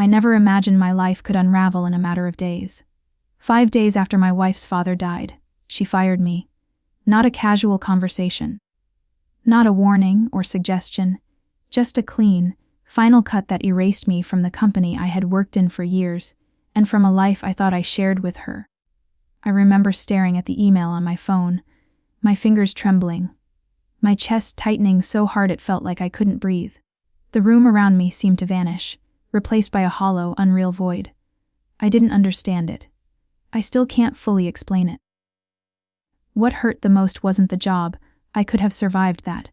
I never imagined my life could unravel in a matter of days. 5 days after my wife's father died, she fired me. Not a casual conversation. Not a warning or suggestion. Just a clean, final cut that erased me from the company I had worked in for years, and from a life I thought I shared with her. I remember staring at the email on my phone, my fingers trembling, my chest tightening so hard it felt like I couldn't breathe. The room around me seemed to vanish, replaced by a hollow, unreal void. I didn't understand it. I still can't fully explain it. What hurt the most wasn't the job, I could have survived that,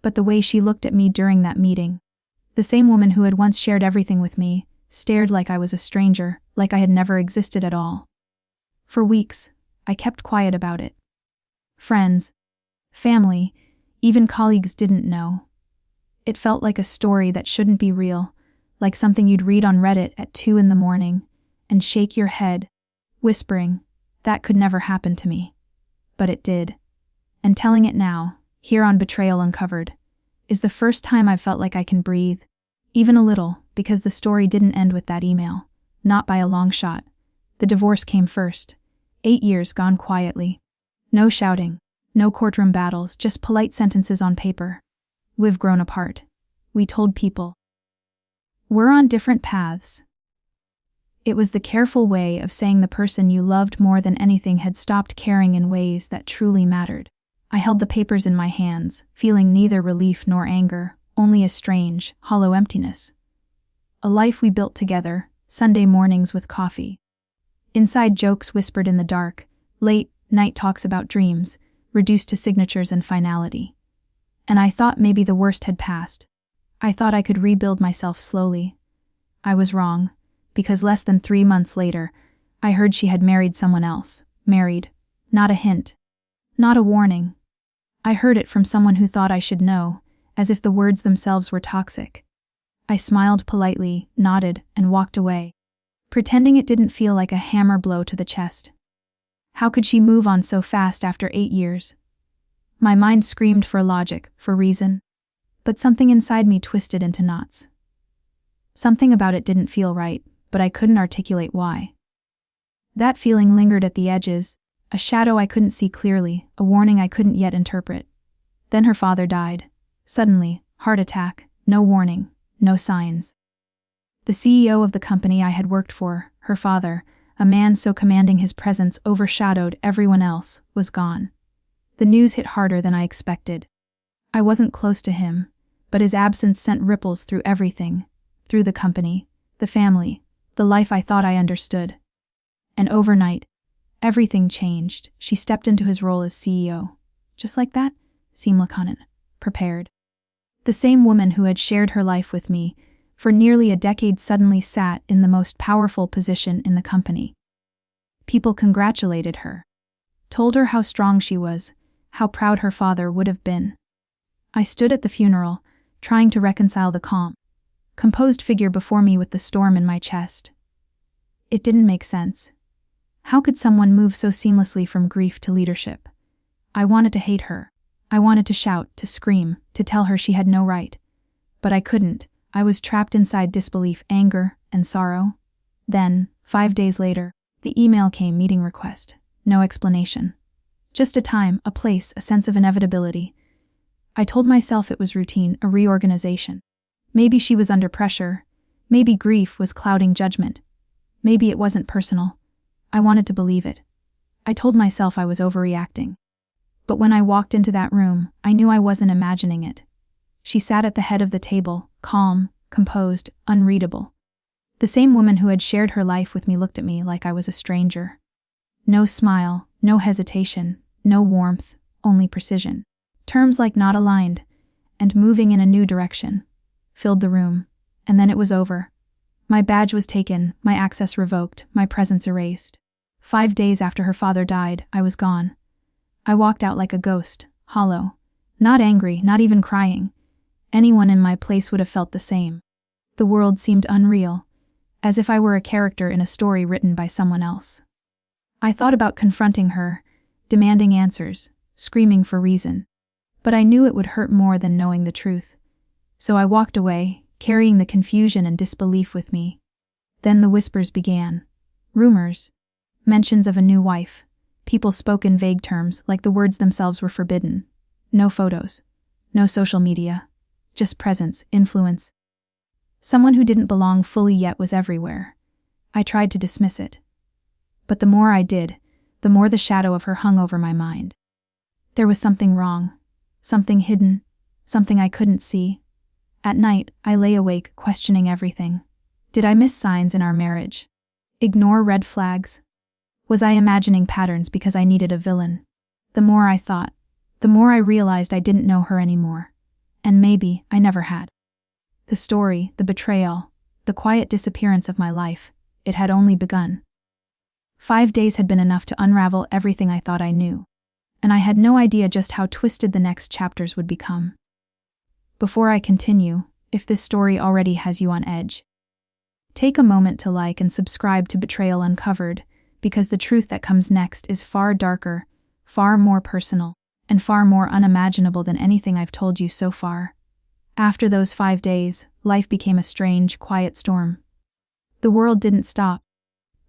but the way she looked at me during that meeting. The same woman who had once shared everything with me, stared like I was a stranger, like I had never existed at all. For weeks, I kept quiet about it. Friends, family, even colleagues didn't know. It felt like a story that shouldn't be real, like something you'd read on Reddit at 2 a.m. and shake your head, whispering, that could never happen to me. But it did. And telling it now, here on Betrayal Uncovered, is the first time I've felt like I can breathe, even a little, because the story didn't end with that email, not by a long shot. The divorce came first. 8 years gone quietly. No shouting, no courtroom battles, just polite sentences on paper. We've grown apart. We told people. We're on different paths. It was the careful way of saying the person you loved more than anything had stopped caring in ways that truly mattered. I held the papers in my hands, feeling neither relief nor anger, only a strange, hollow emptiness. A life we built together, Sunday mornings with coffee. Inside jokes whispered in the dark, late night talks about dreams, reduced to signatures and finality. And I thought maybe the worst had passed. I thought I could rebuild myself slowly. I was wrong, because less than 3 months later, I heard she had married someone else. Married. Not a hint. Not a warning. I heard it from someone who thought I should know, as if the words themselves were toxic. I smiled politely, nodded, and walked away, pretending it didn't feel like a hammer blow to the chest. How could she move on so fast after 8 years? My mind screamed for logic, for reason, but something inside me twisted into knots. Something about it didn't feel right, but I couldn't articulate why. That feeling lingered at the edges, a shadow I couldn't see clearly, a warning I couldn't yet interpret. Then her father died. Suddenly, heart attack, no warning, no signs. The CEO of the company I had worked for, her father, a man so commanding his presence overshadowed everyone else, was gone. The news hit harder than I expected. I wasn't close to him, but his absence sent ripples through everything, through the company, the family, the life I thought I understood. And overnight, everything changed. She stepped into his role as CEO. Just like that, Simlakanen, prepared. The same woman who had shared her life with me for nearly a decade suddenly sat in the most powerful position in the company. People congratulated her, told her how strong she was, how proud her father would have been. I stood at the funeral, trying to reconcile the calm, composed figure before me with the storm in my chest. It didn't make sense. How could someone move so seamlessly from grief to leadership? I wanted to hate her. I wanted to shout, to scream, to tell her she had no right. But I couldn't. I was trapped inside disbelief, anger, and sorrow. Then, 5 days later, the email came, meeting request. No explanation. Just a time, a place, a sense of inevitability. I told myself it was routine, a reorganization. Maybe she was under pressure. Maybe grief was clouding judgment. Maybe it wasn't personal. I wanted to believe it. I told myself I was overreacting. But when I walked into that room, I knew I wasn't imagining it. She sat at the head of the table, calm, composed, unreadable. The same woman who had shared her life with me looked at me like I was a stranger. No smile, no hesitation, no warmth, only precision. Terms like not aligned, and moving in a new direction, filled the room, and then it was over. My badge was taken, my access revoked, my presence erased. 5 days after her father died, I was gone. I walked out like a ghost, hollow. Not angry, not even crying. Anyone in my place would have felt the same. The world seemed unreal, as if I were a character in a story written by someone else. I thought about confronting her, demanding answers, screaming for reason. But I knew it would hurt more than knowing the truth. So I walked away, carrying the confusion and disbelief with me. Then the whispers began. Rumors. Mentions of a new wife. People spoke in vague terms, like the words themselves were forbidden. No photos. No social media. Just presence, influence. Someone who didn't belong fully yet was everywhere. I tried to dismiss it. But the more I did, the more the shadow of her hung over my mind. There was something wrong. Something hidden. Something I couldn't see. At night, I lay awake, questioning everything. Did I miss signs in our marriage? Ignore red flags? Was I imagining patterns because I needed a villain? The more I thought, the more I realized I didn't know her anymore. And maybe I never had. The story, the betrayal, the quiet disappearance of my life, it had only begun. 5 days had been enough to unravel everything I thought I knew. And I had no idea just how twisted the next chapters would become. Before I continue, if this story already has you on edge, take a moment to like and subscribe to Betrayal Uncovered, because the truth that comes next is far darker, far more personal, and far more unimaginable than anything I've told you so far. After those 5 days, life became a strange, quiet storm. The world didn't stop,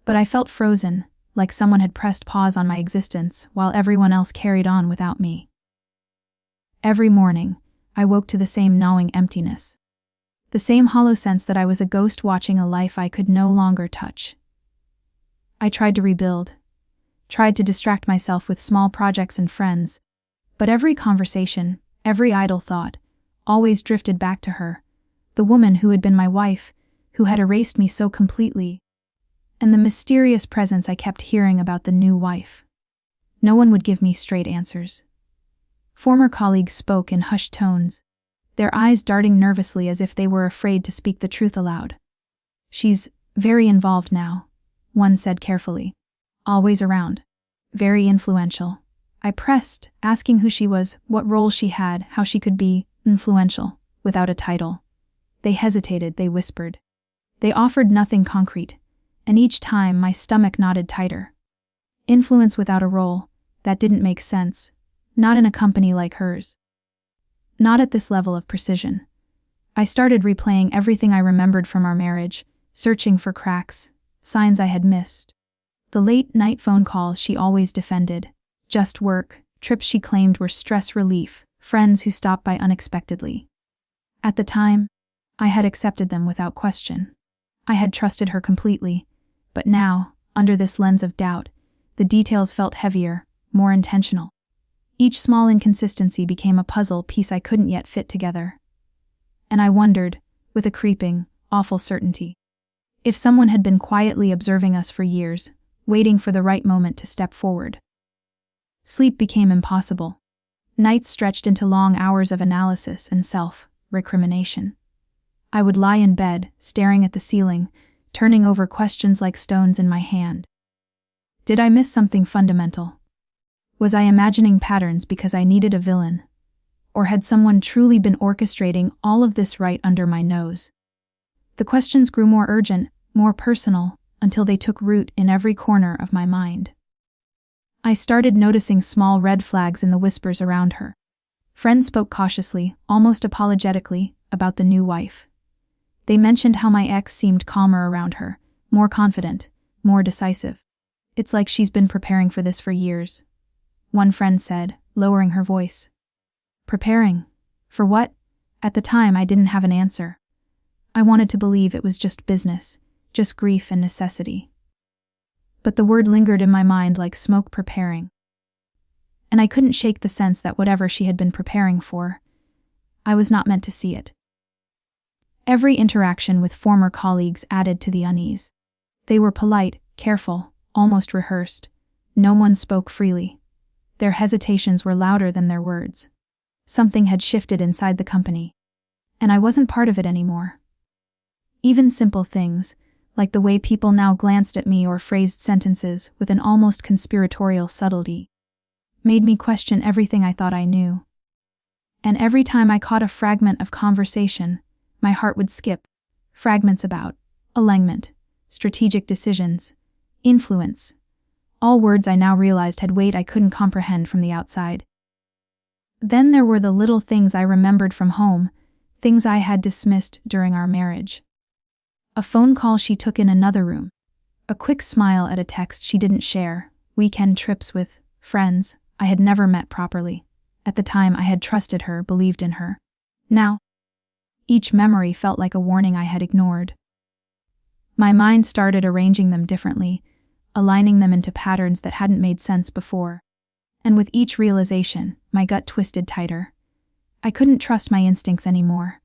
but I felt frozen, like someone had pressed pause on my existence while everyone else carried on without me. Every morning, I woke to the same gnawing emptiness. The same hollow sense that I was a ghost watching a life I could no longer touch. I tried to rebuild, tried to distract myself with small projects and friends, but every conversation, every idle thought, always drifted back to her, the woman who had been my wife, who had erased me so completely, and the mysterious presence I kept hearing about the new wife. No one would give me straight answers. Former colleagues spoke in hushed tones, their eyes darting nervously as if they were afraid to speak the truth aloud. "She's very involved now," one said carefully. "Always around. Very influential." I pressed, asking who she was, what role she had, how she could be influential without a title. They hesitated, they whispered. They offered nothing concrete, and each time my stomach knotted tighter. Influence without a role, that didn't make sense, not in a company like hers. Not at this level of precision. I started replaying everything I remembered from our marriage, searching for cracks, signs I had missed. The late-night phone calls she always defended, just work, trips she claimed were stress relief, friends who stopped by unexpectedly. At the time, I had accepted them without question. I had trusted her completely, but now, under this lens of doubt, the details felt heavier, more intentional. Each small inconsistency became a puzzle piece I couldn't yet fit together. And I wondered, with a creeping, awful certainty, if someone had been quietly observing us for years, waiting for the right moment to step forward. Sleep became impossible. Nights stretched into long hours of analysis and self-recrimination. I would lie in bed, staring at the ceiling, turning over questions like stones in my hand. Did I miss something fundamental? Was I imagining patterns because I needed a villain? Or had someone truly been orchestrating all of this right under my nose? The questions grew more urgent, more personal, until they took root in every corner of my mind. I started noticing small red flags in the whispers around her. Friends spoke cautiously, almost apologetically, about the new wife. They mentioned how my ex seemed calmer around her, more confident, more decisive. "It's like she's been preparing for this for years," one friend said, lowering her voice. Preparing? For what? At the time, I didn't have an answer. I wanted to believe it was just business, just grief and necessity. But the word lingered in my mind like smoke. Preparing. And I couldn't shake the sense that whatever she had been preparing for, I was not meant to see it. Every interaction with former colleagues added to the unease. They were polite, careful, almost rehearsed. No one spoke freely. Their hesitations were louder than their words. Something had shifted inside the company, and I wasn't part of it anymore. Even simple things, like the way people now glanced at me or phrased sentences with an almost conspiratorial subtlety, made me question everything I thought I knew. And every time I caught a fragment of conversation, my heart would skip. Fragments about alignment, strategic decisions, influence. All words I now realized had weight I couldn't comprehend from the outside. Then there were the little things I remembered from home, things I had dismissed during our marriage. A phone call she took in another room. A quick smile at a text she didn't share. Weekend trips with friends I had never met properly. At the time, I had trusted her, believed in her. Now, each memory felt like a warning I had ignored. My mind started arranging them differently, aligning them into patterns that hadn't made sense before. And with each realization, my gut twisted tighter. I couldn't trust my instincts anymore.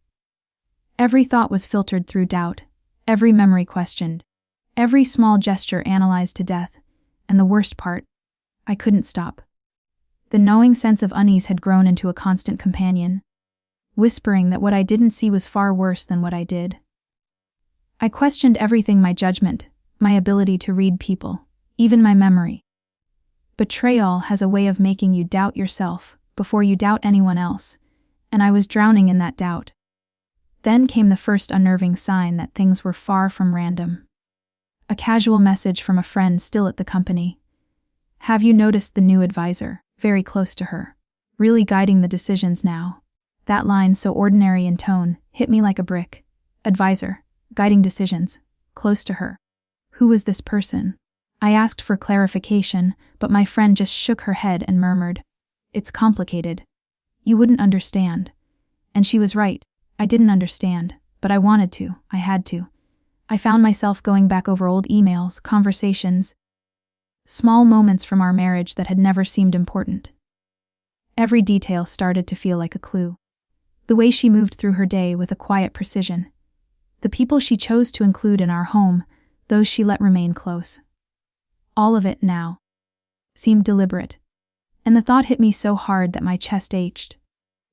Every thought was filtered through doubt, every memory questioned, every small gesture analyzed to death, and the worst part, I couldn't stop. The gnawing sense of unease had grown into a constant companion, whispering that what I didn't see was far worse than what I did. I questioned everything: my judgment, my ability to read people, even my memory. Betrayal has a way of making you doubt yourself before you doubt anyone else, and I was drowning in that doubt. Then came the first unnerving sign that things were far from random. A casual message from a friend still at the company. "Have you noticed the new advisor, very close to her, really guiding the decisions now?" That line, so ordinary in tone, hit me like a brick. Advisor, guiding decisions, close to her. Who was this person? I asked for clarification, but my friend just shook her head and murmured, "It's complicated. You wouldn't understand." And she was right. I didn't understand, but I wanted to. I had to. I found myself going back over old emails, conversations, small moments from our marriage that had never seemed important. Every detail started to feel like a clue. The way she moved through her day with a quiet precision. The people she chose to include in our home, those she let remain close. All of it now seemed deliberate. And the thought hit me so hard that my chest ached.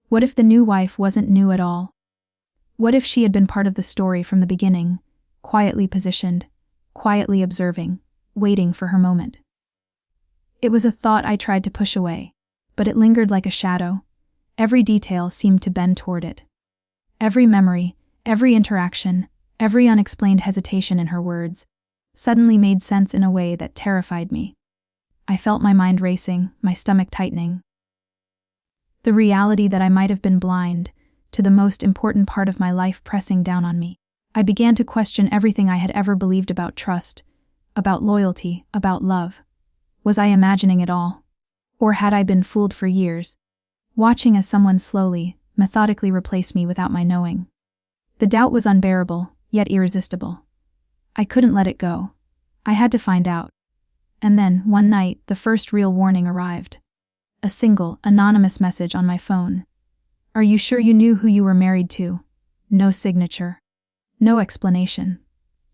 What if the new wife wasn't new at all? What if she had been part of the story from the beginning, quietly positioned, quietly observing, waiting for her moment? It was a thought I tried to push away, but it lingered like a shadow. Every detail seemed to bend toward it. Every memory, every interaction, every unexplained hesitation in her words, suddenly made sense in a way that terrified me. I felt my mind racing, my stomach tightening. The reality that I might have been blind to the most important part of my life pressing down on me. I began to question everything I had ever believed about trust, about loyalty, about love. Was I imagining it all? Or had I been fooled for years, watching as someone slowly, methodically replaced me without my knowing? The doubt was unbearable, yet irresistible. I couldn't let it go. I had to find out. And then, one night, the first real warning arrived. A single, anonymous message on my phone. "Are you sure you knew who you were married to?" No signature. No explanation.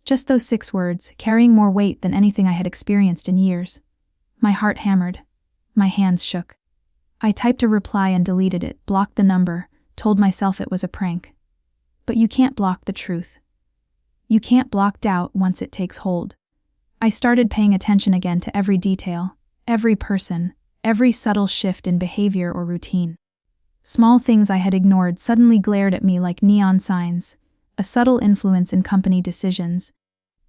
Just those 6 words, carrying more weight than anything I had experienced in years. My heart hammered. My hands shook. I typed a reply and deleted it, blocked the number, told myself it was a prank. But you can't block the truth. You can't block doubt once it takes hold. I started paying attention again to every detail, every person, every subtle shift in behavior or routine. Small things I had ignored suddenly glared at me like neon signs, a subtle influence in company decisions,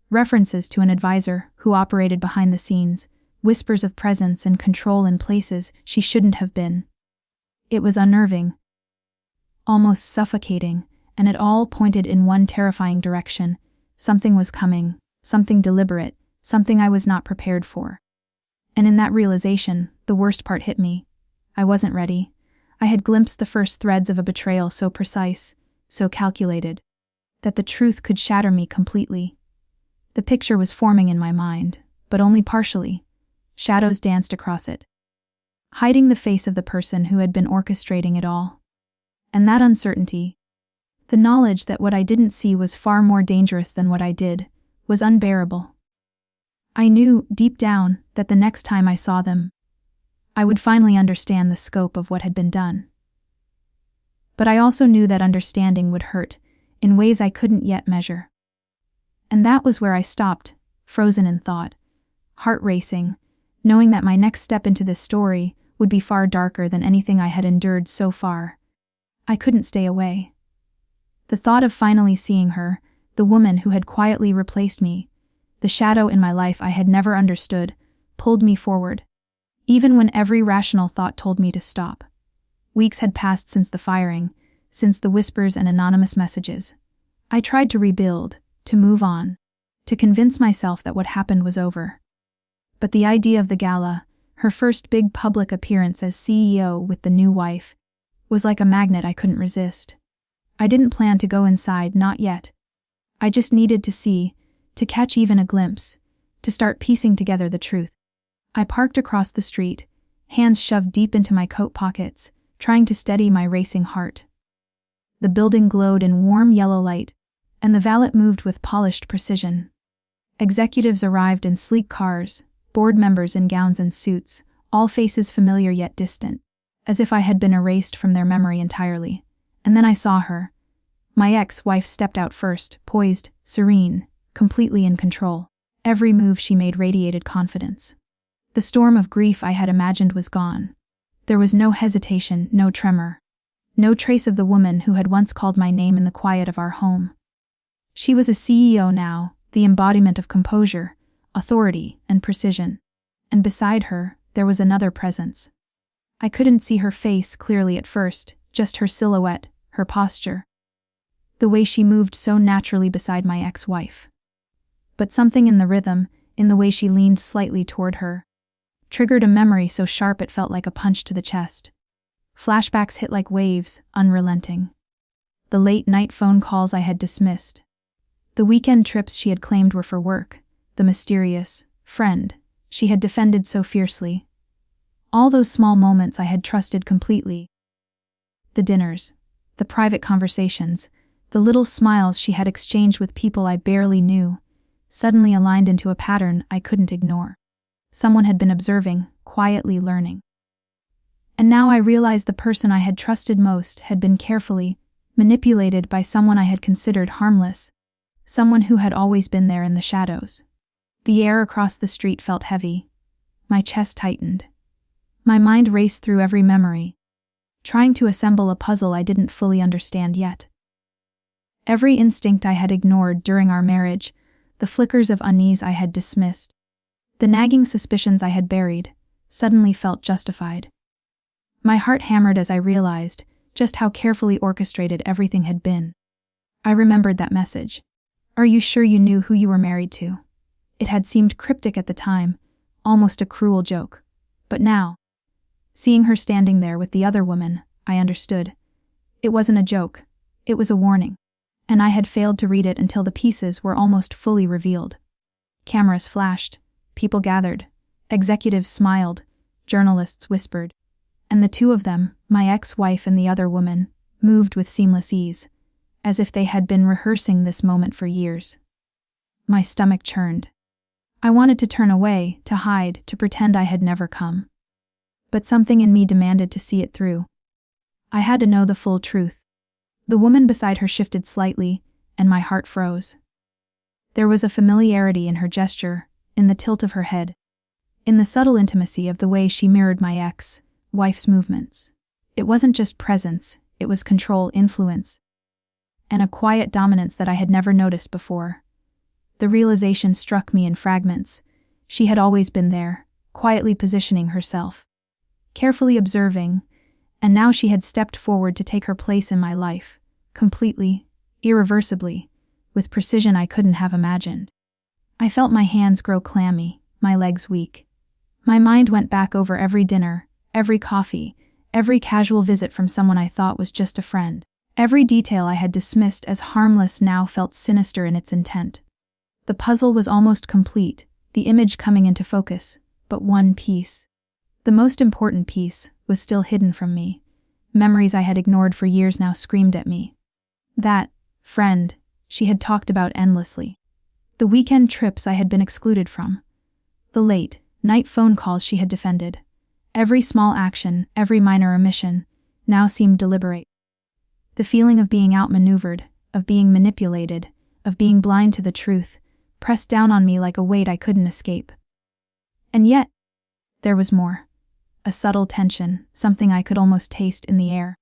references to an advisor who operated behind the scenes, whispers of presence and control in places she shouldn't have been. It was unnerving, almost suffocating, and it all pointed in one terrifying direction. Something was coming, something deliberate, something I was not prepared for. And in that realization, the worst part hit me. I wasn't ready. I had glimpsed the first threads of a betrayal so precise, so calculated, that the truth could shatter me completely. The picture was forming in my mind, but only partially. Shadows danced across it, hiding the face of the person who had been orchestrating it all. And that uncertainty, the knowledge that what I didn't see was far more dangerous than what I did, was unbearable. I knew, deep down, that the next time I saw them, I would finally understand the scope of what had been done. But I also knew that understanding would hurt, in ways I couldn't yet measure. And that was where I stopped, frozen in thought, heart racing, knowing that my next step into this story would be far darker than anything I had endured so far. I couldn't stay away. The thought of finally seeing her, the woman who had quietly replaced me, the shadow in my life I had never understood, pulled me forward, even when every rational thought told me to stop. Weeks had passed since the firing, since the whispers and anonymous messages. I tried to rebuild, to move on, to convince myself that what happened was over. But the idea of the gala, her first big public appearance as CEO with the new wife, was like a magnet I couldn't resist. I didn't plan to go inside, not yet. I just needed to see, to catch even a glimpse, to start piecing together the truth. I parked across the street, hands shoved deep into my coat pockets, trying to steady my racing heart. The building glowed in warm yellow light, and the valet moved with polished precision. Executives arrived in sleek cars, board members in gowns and suits, all faces familiar yet distant, as if I had been erased from their memory entirely. And then I saw her. My ex-wife stepped out first, poised, serene, completely in control. Every move she made radiated confidence. The storm of grief I had imagined was gone. There was no hesitation, no tremor. No trace of the woman who had once called my name in the quiet of our home. She was a CEO now, the embodiment of composure, authority, and precision. And beside her, there was another presence. I couldn't see her face clearly at first, just her silhouette, her posture. The way she moved so naturally beside my ex-wife. But something in the rhythm, in the way she leaned slightly toward her, triggered a memory so sharp it felt like a punch to the chest. Flashbacks hit like waves, unrelenting. The late-night phone calls I had dismissed. The weekend trips she had claimed were for work. The mysterious friend she had defended so fiercely. All those small moments I had trusted completely. The dinners, the private conversations, the little smiles she had exchanged with people I barely knew, suddenly aligned into a pattern I couldn't ignore. Someone had been observing, quietly learning. And now I realized the person I had trusted most had been carefully manipulated by someone I had considered harmless, someone who had always been there in the shadows. The air across the street felt heavy. My chest tightened. My mind raced through every memory, trying to assemble a puzzle I didn't fully understand yet. Every instinct I had ignored during our marriage, the flickers of unease I had dismissed, the nagging suspicions I had buried, suddenly felt justified. My heart hammered as I realized just how carefully orchestrated everything had been. I remembered that message. "Are you sure you knew who you were married to?" It had seemed cryptic at the time, almost a cruel joke. But now, seeing her standing there with the other woman, I understood. It wasn't a joke, it was a warning. And I had failed to read it until the pieces were almost fully revealed. Cameras flashed, people gathered, executives smiled, journalists whispered. And the two of them, my ex-wife and the other woman, moved with seamless ease, as if they had been rehearsing this moment for years. My stomach churned. I wanted to turn away, to hide, to pretend I had never come. But something in me demanded to see it through. I had to know the full truth. The woman beside her shifted slightly, and my heart froze. There was a familiarity in her gesture, in the tilt of her head, in the subtle intimacy of the way she mirrored my ex-wife's movements. It wasn't just presence, it was control, influence, and a quiet dominance that I had never noticed before. The realization struck me in fragments. She had always been there, quietly positioning herself, carefully observing, and now she had stepped forward to take her place in my life, completely, irreversibly, with precision I couldn't have imagined. I felt my hands grow clammy, my legs weak. My mind went back over every dinner, every coffee, every casual visit from someone I thought was just a friend. Every detail I had dismissed as harmless now felt sinister in its intent. The puzzle was almost complete, the image coming into focus, but one piece. The most important piece was still hidden from me. Memories I had ignored for years now screamed at me. That friend she had talked about endlessly. The weekend trips I had been excluded from. The late-night phone calls she had defended. Every small action, every minor omission, now seemed deliberate. The feeling of being outmaneuvered, of being manipulated, of being blind to the truth, pressed down on me like a weight I couldn't escape. And yet, there was more. A subtle tension, something I could almost taste in the air.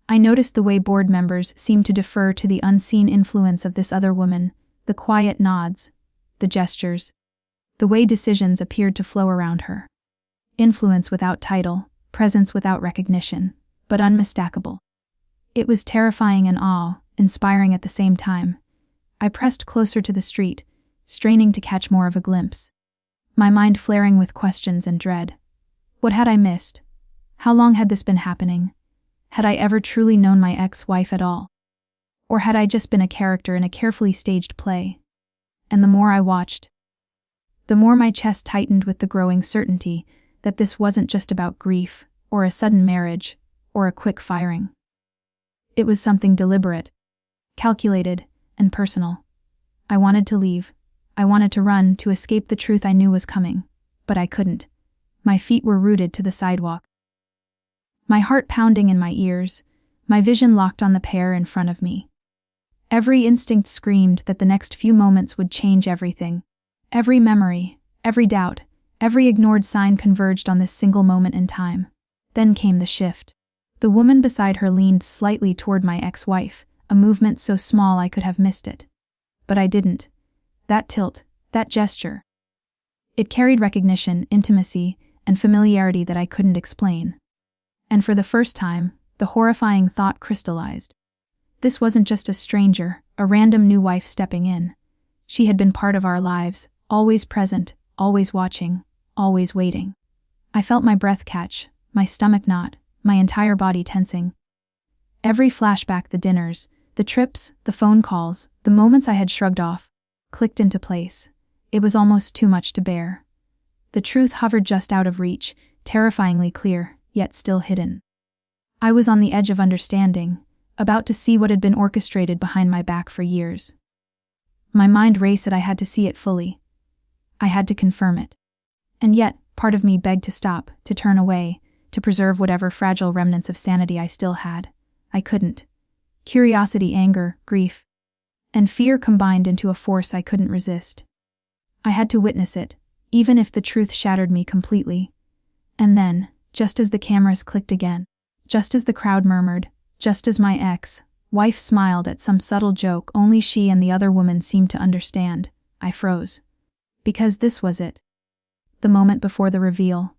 I noticed the way board members seemed to defer to the unseen influence of this other woman, the quiet nods, the gestures, the way decisions appeared to flow around her. Influence without title, presence without recognition, but unmistakable. It was terrifying and awe-inspiring at the same time. I pressed closer to the street, straining to catch more of a glimpse, my mind flaring with questions and dread. What had I missed? How long had this been happening? Had I ever truly known my ex-wife at all? Or had I just been a character in a carefully staged play? And the more I watched, the more my chest tightened with the growing certainty that this wasn't just about grief, or a sudden marriage, or a quick firing. It was something deliberate, calculated, and personal. I wanted to leave. I wanted to run, to escape the truth I knew was coming. But I couldn't. My feet were rooted to the sidewalk. My heart pounding in my ears, my vision locked on the pair in front of me. Every instinct screamed that the next few moments would change everything. Every memory, every doubt, every ignored sign converged on this single moment in time. Then came the shift. The woman beside her leaned slightly toward my ex-wife, a movement so small I could have missed it. But I didn't. That tilt, that gesture. It carried recognition, intimacy, and familiarity that I couldn't explain. And for the first time, the horrifying thought crystallized. This wasn't just a stranger, a random new wife stepping in. She had been part of our lives, always present, always watching, always waiting. I felt my breath catch, my stomach knot, my entire body tensing. Every flashback, the dinners, the trips, the phone calls, the moments I had shrugged off, clicked into place. It was almost too much to bear. The truth hovered just out of reach, terrifyingly clear, yet still hidden. I was on the edge of understanding, about to see what had been orchestrated behind my back for years. My mind raced. I had to see it fully. I had to confirm it. And yet, part of me begged to stop, to turn away, to preserve whatever fragile remnants of sanity I still had. I couldn't. Curiosity, anger, grief, and fear combined into a force I couldn't resist. I had to witness it, even if the truth shattered me completely. And then, just as the cameras clicked again, just as the crowd murmured, just as my ex-wife smiled at some subtle joke only she and the other woman seemed to understand, I froze. Because this was it. The moment before the reveal.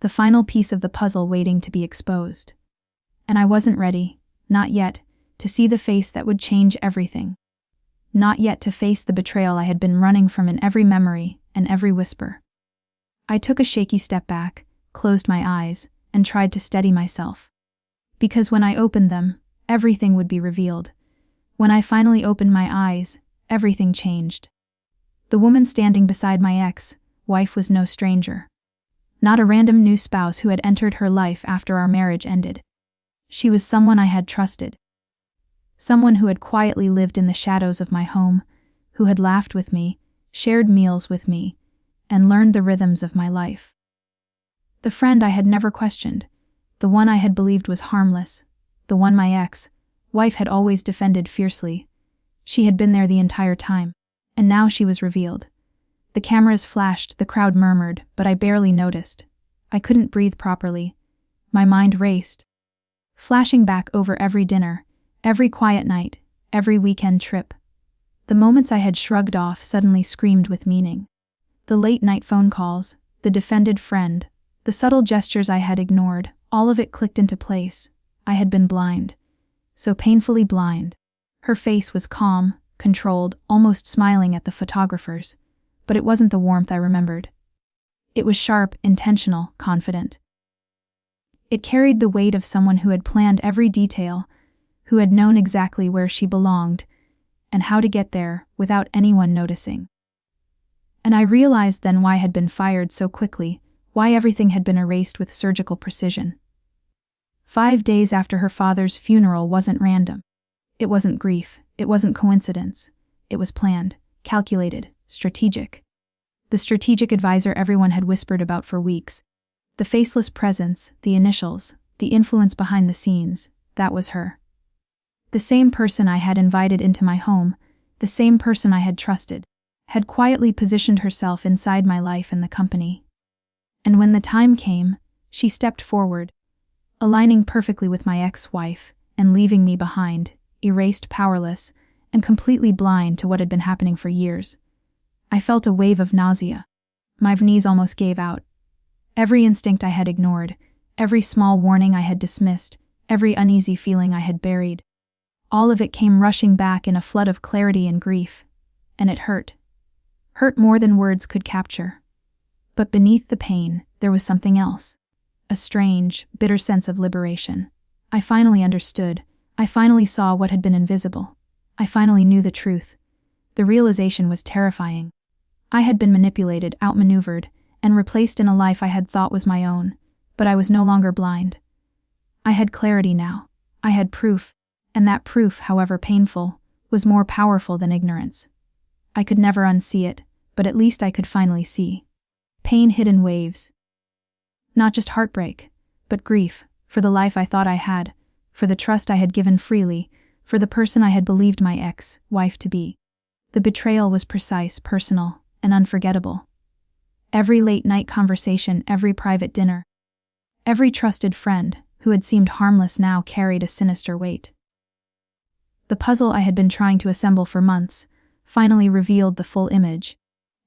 The final piece of the puzzle waiting to be exposed. And I wasn't ready, not yet, to see the face that would change everything. Not yet to face the betrayal I had been running from in every memory and every whisper. I took a shaky step back, closed my eyes, and tried to steady myself. Because when I opened them, everything would be revealed. When I finally opened my eyes, everything changed. The woman standing beside my ex-wife was no stranger. Not a random new spouse who had entered her life after our marriage ended. She was someone I had trusted. Someone who had quietly lived in the shadows of my home, who had laughed with me, shared meals with me, and learned the rhythms of my life. The friend I had never questioned, the one I had believed was harmless, the one my ex-wife had always defended fiercely. She had been there the entire time, and now she was revealed. The cameras flashed, the crowd murmured, but I barely noticed. I couldn't breathe properly. My mind raced, flashing back over every dinner, every quiet night, every weekend trip. The moments I had shrugged off suddenly screamed with meaning. The late-night phone calls, the defended friend, the subtle gestures I had ignored, all of it clicked into place. I had been blind. So painfully blind. Her face was calm, controlled, almost smiling at the photographers. But it wasn't the warmth I remembered. It was sharp, intentional, confident. It carried the weight of someone who had planned every detail, who had known exactly where she belonged, and how to get there without anyone noticing. And I realized then why I had been fired so quickly, why everything had been erased with surgical precision. 5 days after her father's funeral wasn't random. It wasn't grief, it wasn't coincidence. It was planned, calculated, strategic. The strategic advisor everyone had whispered about for weeks. The faceless presence, the initials, the influence behind the scenes, that was her. The same person I had invited into my home, the same person I had trusted, had quietly positioned herself inside my life and the company. And when the time came, she stepped forward, aligning perfectly with my ex-wife and leaving me behind, erased, powerless, and completely blind to what had been happening for years. I felt a wave of nausea. My knees almost gave out. Every instinct I had ignored, every small warning I had dismissed, every uneasy feeling I had buried. All of it came rushing back in a flood of clarity and grief, and it hurt. Hurt more than words could capture. But beneath the pain, there was something else. A strange, bitter sense of liberation. I finally understood. I finally saw what had been invisible. I finally knew the truth. The realization was terrifying. I had been manipulated, outmaneuvered, and replaced in a life I had thought was my own, but I was no longer blind. I had clarity now. I had proof, and that proof, however painful, was more powerful than ignorance. I could never unsee it, but at least I could finally see. Pain hid in waves. Not just heartbreak, but grief, for the life I thought I had, for the trust I had given freely, for the person I had believed my ex-wife to be. The betrayal was precise, personal, and unforgettable. Every late-night conversation, every private dinner, every trusted friend, who had seemed harmless now carried a sinister weight. The puzzle I had been trying to assemble for months finally revealed the full image,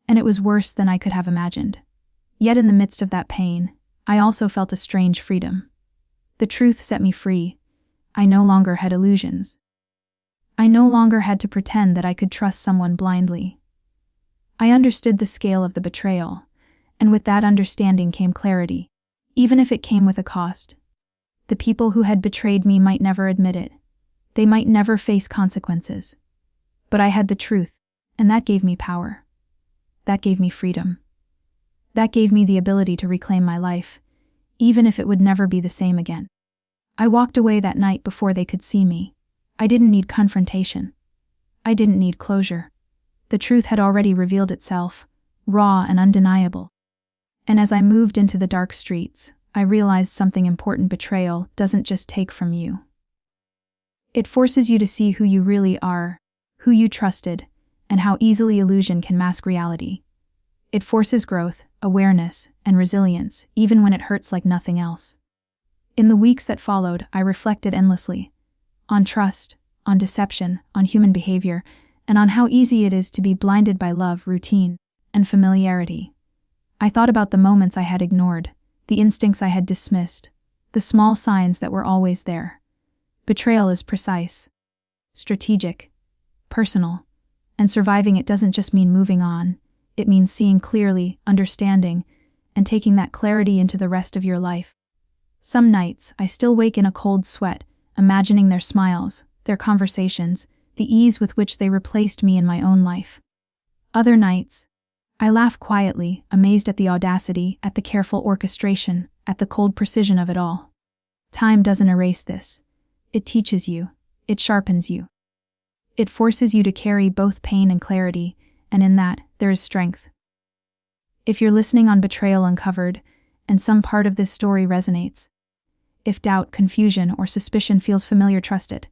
and it was worse than I could have imagined. Yet in the midst of that pain, I also felt a strange freedom. The truth set me free. I no longer had illusions. I no longer had to pretend that I could trust someone blindly. I understood the scale of the betrayal, and with that understanding came clarity, even if it came with a cost. The people who had betrayed me might never admit it. They might never face consequences. But I had the truth, and that gave me power. That gave me freedom. That gave me the ability to reclaim my life, even if it would never be the same again. I walked away that night before they could see me. I didn't need confrontation. I didn't need closure. The truth had already revealed itself, raw and undeniable. And as I moved into the dark streets, I realized something important: betrayal doesn't just take from you. It forces you to see who you really are, who you trusted, and how easily illusion can mask reality. It forces growth, awareness, and resilience, even when it hurts like nothing else. In the weeks that followed, I reflected endlessly on trust, on deception, on human behavior, and on how easy it is to be blinded by love, routine, and familiarity. I thought about the moments I had ignored, the instincts I had dismissed, the small signs that were always there. Betrayal is precise, strategic, personal, and surviving it doesn't just mean moving on. It means seeing clearly, understanding, and taking that clarity into the rest of your life. Some nights, I still wake in a cold sweat, imagining their smiles, their conversations, the ease with which they replaced me in my own life. Other nights, I laugh quietly, amazed at the audacity, at the careful orchestration, at the cold precision of it all. Time doesn't erase this. It teaches you. It sharpens you. It forces you to carry both pain and clarity, and in that, there is strength. If you're listening on Betrayal Uncovered, and some part of this story resonates, if doubt, confusion, or suspicion feels familiar, trust it.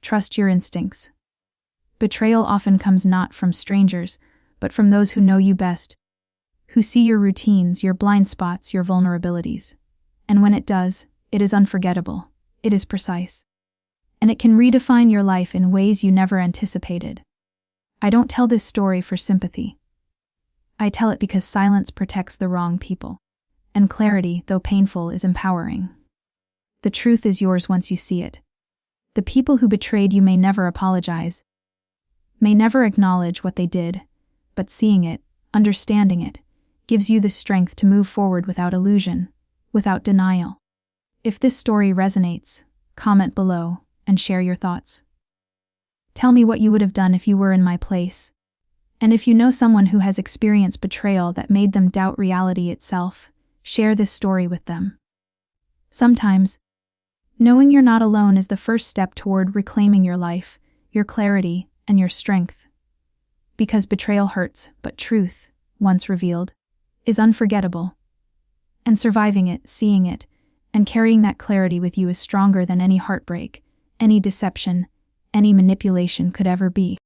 Trust your instincts. Betrayal often comes not from strangers, but from those who know you best, who see your routines, your blind spots, your vulnerabilities. And when it does, it is unforgettable. It is precise. And it can redefine your life in ways you never anticipated. I don't tell this story for sympathy. I tell it because silence protects the wrong people, and clarity, though painful, is empowering. The truth is yours once you see it. The people who betrayed you may never apologize, may never acknowledge what they did, but seeing it, understanding it, gives you the strength to move forward without illusion, without denial. If this story resonates, comment below and share your thoughts. Tell me what you would have done if you were in my place. And if you know someone who has experienced betrayal that made them doubt reality itself, share this story with them. Sometimes, knowing you're not alone is the first step toward reclaiming your life, your clarity, and your strength. Because betrayal hurts, but truth, once revealed, is unforgettable. And surviving it, seeing it, and carrying that clarity with you is stronger than any heartbreak, any deception, any manipulation could ever be.